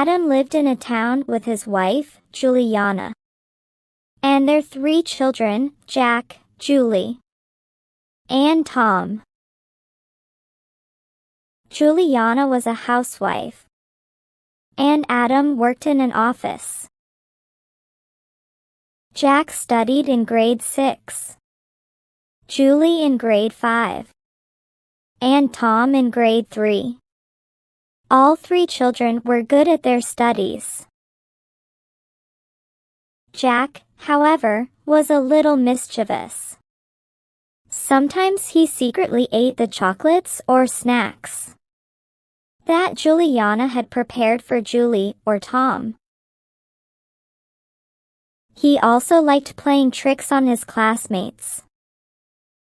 Adam lived in a town with his wife, Juliana, and their 3 children, Jack, Julie, and Tom. Juliana was a housewife, and Adam worked in an office. Jack studied in grade 6, Julie in grade 5, and Tom in grade 3. All 3 children were good at their studies. Jack, however, was a little mischievous. Sometimes he secretly ate the chocolates or snacks that Juliana had prepared for Julie or Tom. He also liked playing tricks on his classmates,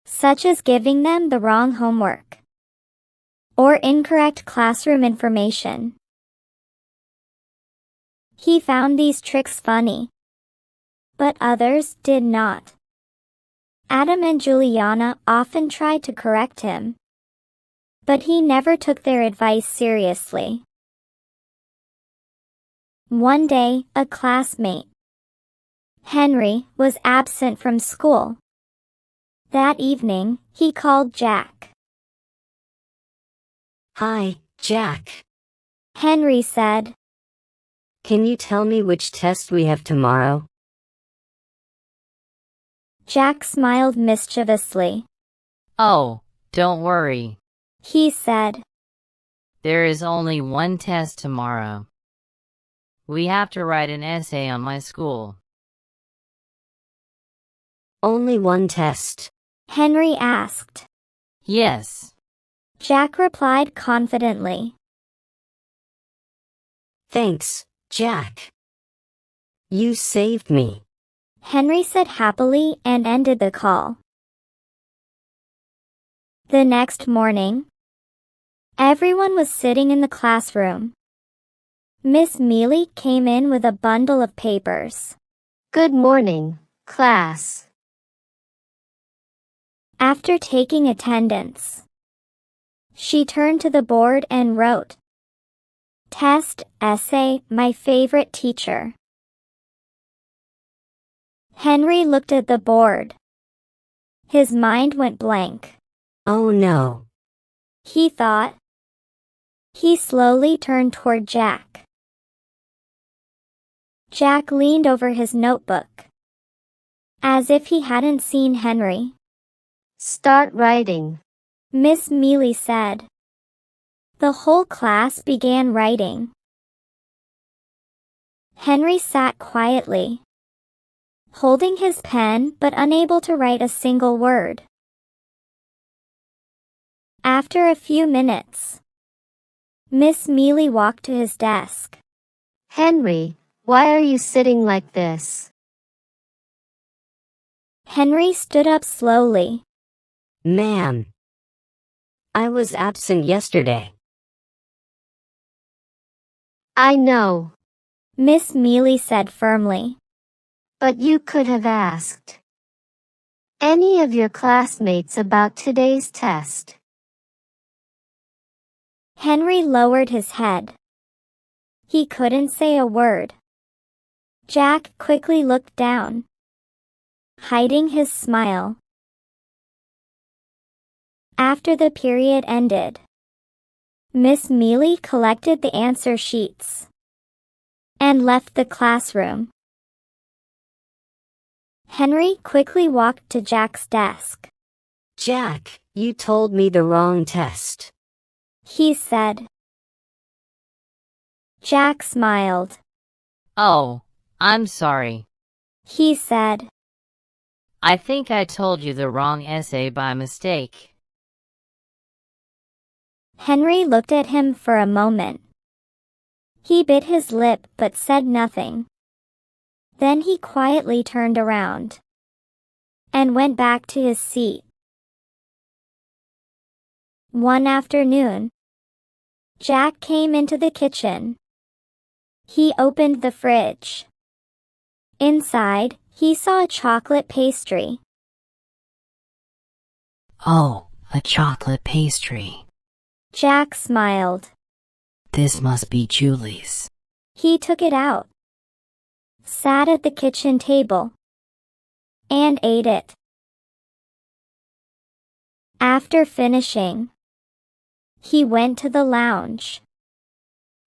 such as giving them the wrong homework or incorrect classroom information. He found these tricks funny, but others did not. Adam and Juliana often tried to correct him, but he never took their advice seriously. One day, a classmate, Henry, was absent from school. That evening, he called Jack. "Hi, Jack," Henry said. "Can you tell me which test we have tomorrow?" Jack smiled mischievously. "Oh, don't worry," he said. "there is only one test tomorrow. We have to write an essay on my school." "Only one test?" Henry asked. "Yes," Jack replied confidently. "Thanks, Jack. You saved me," Henry said happily and ended the call. The next morning, everyone was sitting in the classroom. Miss Mealy came in with a bundle of papers. "Good morning, class." After taking attendance, she turned to the board and wrote, "Test essay, my favorite teacher." Henry looked at the board. His mind went blank. "Oh no," he thought. He slowly turned toward Jack. Jack leaned over his notebook, as if he hadn't seen Henry. "Start writing," Miss Mealy said. The whole class began writing. Henry sat quietly, holding his pen but unable to write a single word. After a few minutes, Miss Mealy walked to his desk. "Henry, why are you sitting like this?" Henry stood up slowly. "Ma'am, I was absent yesterday." "I know," Miss Mealy said firmly. "but you could have asked any of your classmates about today's test." Henry lowered his head. He couldn't say a word. Jack quickly looked down, hiding his smile. After the period ended, Miss Mealy collected the answer sheets and left the classroom. Henry quickly walked to Jack's desk. "Jack, you told me the wrong test," he said. Jack smiled. "Oh, I'm sorry. He said. I think I told you the wrong essay by mistake." Henry looked at him for a moment. He bit his lip but said nothing. Then he quietly turned around and went back to his seat. One afternoon, Jack came into the kitchen. He opened the fridge. Inside, he saw a chocolate pastry. "Oh, a chocolate pastry." Jack smiled. "This must be Julie's." He took it out, sat at the kitchen table, and ate it. After finishing, he went to the lounge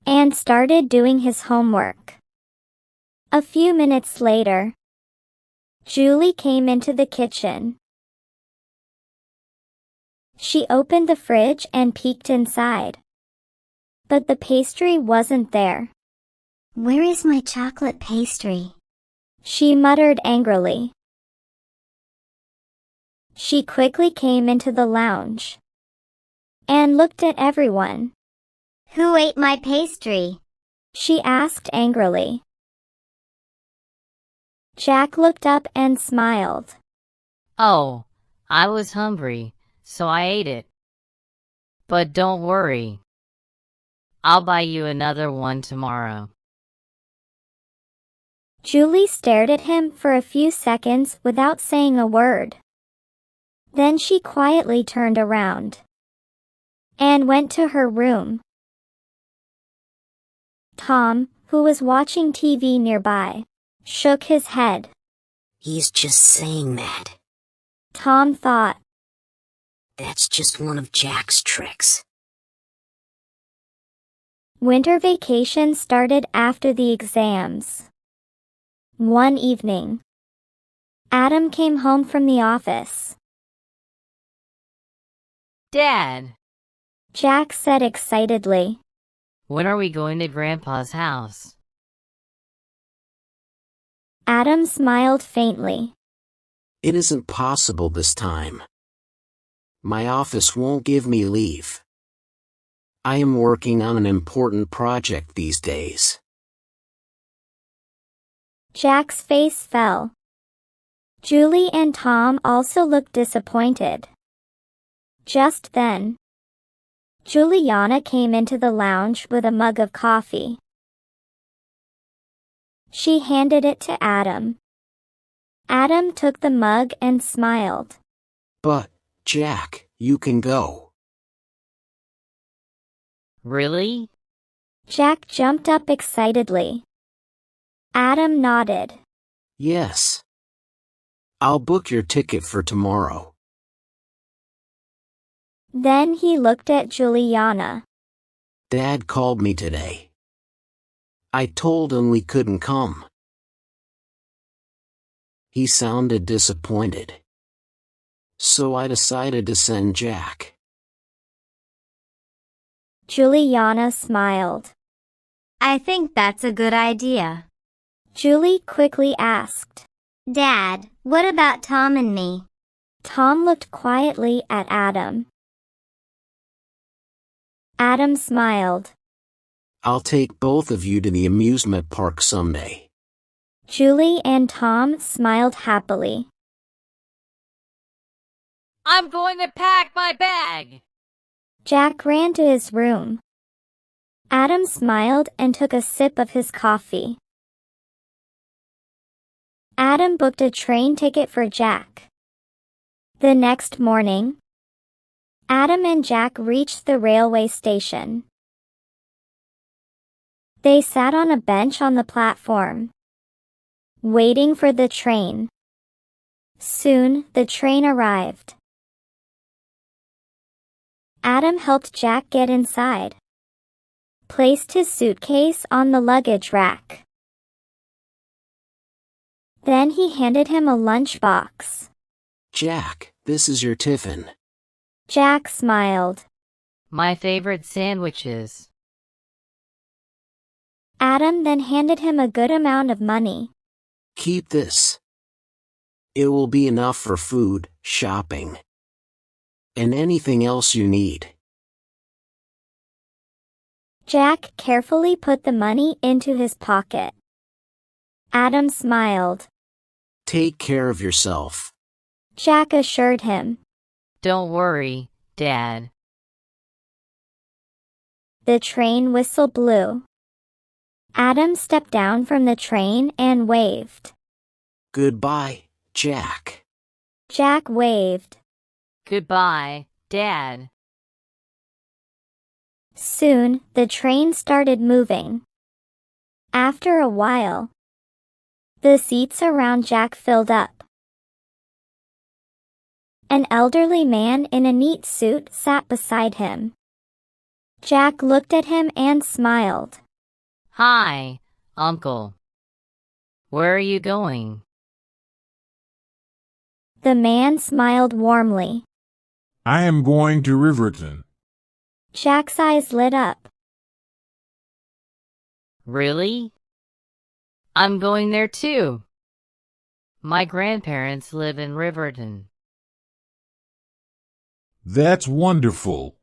and started doing his homework. A few minutes later, Julie came into the kitchen. She opened the fridge and peeked inside, but the pastry wasn't there. Where is my chocolate pastry? She muttered angrily. She quickly came into the lounge and looked at everyone. Who ate my pastry? She asked angrily. Jack looked up and smiled. Oh, I was hungry, so I ate it. But don't worry. I'll buy you another one tomorrow. Julie stared at him for a few seconds without saying a word. Then she quietly turned around and went to her room. Tom, who was watching TV nearby, shook his head. He's just saying that. Tom thought. That's just one of Jack's tricks. Winter vacation started after the exams. One evening, Adam came home from the office. Dad, Jack said excitedly. when are we going to Grandpa's house? Adam smiled faintly. It isn't possible this time. My office won't give me leave. I am working on an important project these days. Jack's face fell. Julie and Tom also looked disappointed. Just then, Juliana came into the lounge with a mug of coffee. She handed it to Adam. Adam took the mug and smiled. But, Jack, you can go. Really? Jack jumped up excitedly. Adam nodded. Yes. I'll book your ticket for tomorrow. Then he looked at Juliana. Dad called me today. I told him we couldn't come. He sounded disappointed. So I decided to send Jack. Juliana smiled. I think that's a good idea. Julie quickly asked. Dad, what about Tom and me? Tom looked quietly at Adam. Adam smiled. I'll take both of you to the amusement park someday. Julie and Tom smiled happily. I'm going to pack my bag. Jack ran to his room. Adam smiled and took a sip of his coffee. Adam booked a train ticket for Jack. The next morning, Adam and Jack reached the railway station. They sat on a bench on the platform, waiting for the train. Soon, the train arrived. Adam helped Jack get inside, placed his suitcase on the luggage rack. Then he handed him a lunchbox. Jack, this is your tiffin. Jack smiled. My favorite sandwiches. Adam then handed him a good amount of money. Keep this. It will be enough for food, shopping, and anything else you need. Jack carefully put the money into his pocket. Adam smiled. Take care of yourself. Jack assured him. Don't worry, Dad. The train whistle blew. Adam stepped down from the train and waved. Goodbye, Jack. Jack waved. Goodbye, Dad. Soon, the train started moving. After a while, the seats around Jack filled up. An elderly man in a neat suit sat beside him. Jack looked at him and smiled. Hi, Uncle. Where are you going? The man smiled warmly. I am going to Riverton. Jack's eyes lit up. Really? I'm going there too. My grandparents live in Riverton. That's wonderful.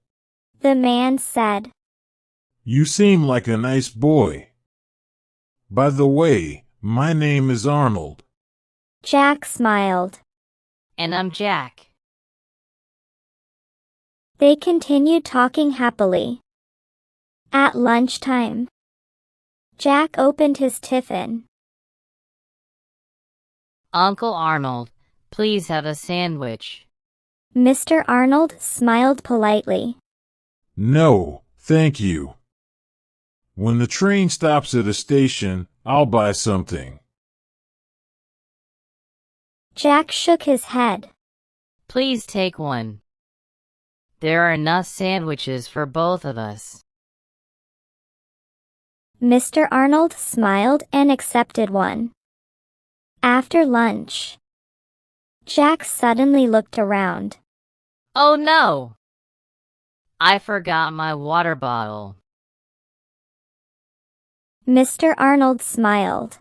The man said. You seem like a nice boy. By the way, my name is Arnold. Jack smiled. And I'm Jack. They continued talking happily. At lunchtime, Jack opened his tiffin. Uncle Arnold, please have a sandwich. Mr. Arnold smiled politely. No, thank you. When the train stops at a station, I'll buy something. Jack shook his head. Please take one. There are enough sandwiches for both of us. Mr. Arnold smiled and accepted one. After lunch, Jack suddenly looked around. Oh no! I forgot my water bottle. Mr. Arnold smiled.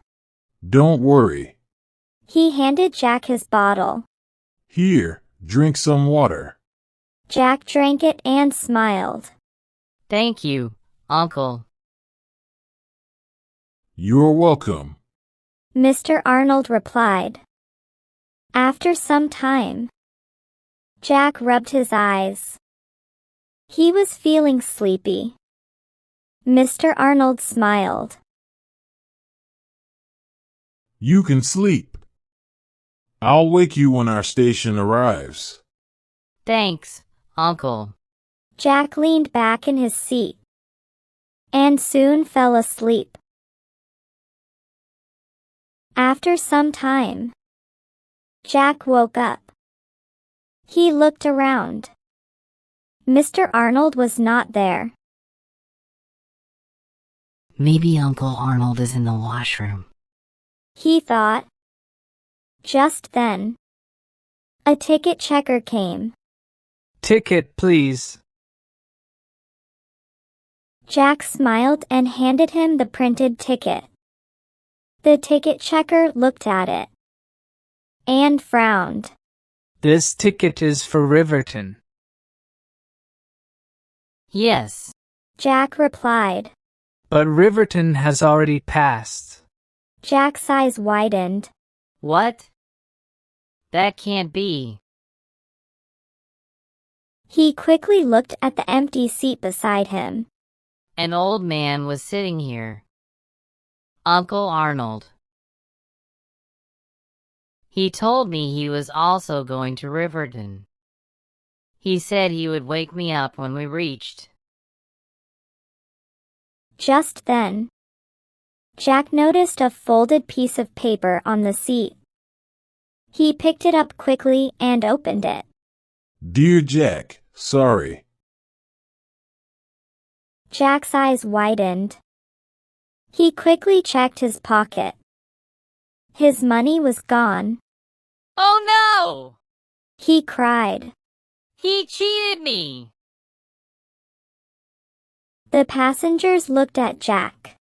Don't worry. He handed Jack his bottle. Here, drink some water. Jack drank it and smiled. Thank you, Uncle. You're welcome. Mr. Arnold replied. After some time, Jack rubbed his eyes. He was feeling sleepy. Mr. Arnold smiled. You can sleep. I'll wake you when our station arrives. Thanks, Uncle. Jack leaned back in his seat and soon fell asleep. After some time, Jack woke up. He looked around. Mr. Arnold was not there. Maybe Uncle Arnold is in the washroom. He thought. Just then, a ticket checker came. Ticket, please. Jack smiled and handed him the printed ticket. The ticket checker looked at it and frowned. This ticket is for Riverton. Yes. Jack replied. But Riverton has already passed. Jack's eyes widened. What? That can't be. He quickly looked at the empty seat beside him. An old man was sitting here. Uncle Arnold. He told me he was also going to Riverton. He said he would wake me up when we reached. Just then, Jack noticed a folded piece of paper on the seat. He picked it up quickly and opened it. Dear Jack, sorry. Jack's eyes widened. He quickly checked his pocket. His money was gone. Oh no! He cried. He cheated me! The passengers looked at Jack.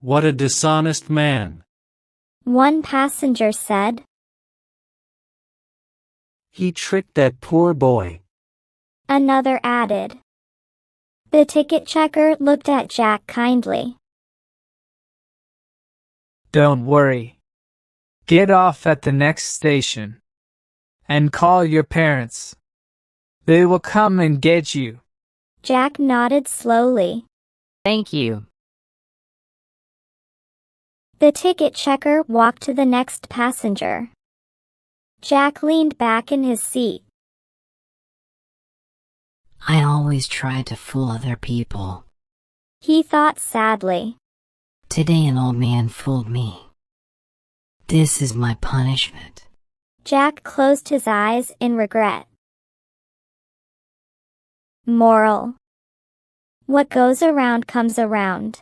What a dishonest man. One passenger said. He tricked that poor boy. Another added. The ticket checker looked at Jack kindly. Don't worry. Get off at the next station and call your parents. They will come and get you. Jack nodded slowly. Thank you. The ticket checker walked to the next passenger. Jack leaned back in his seat. I always try to fool other people. He thought sadly. Today an old man fooled me. This is my punishment. Jack closed his eyes in regret. Moral: what goes around comes around.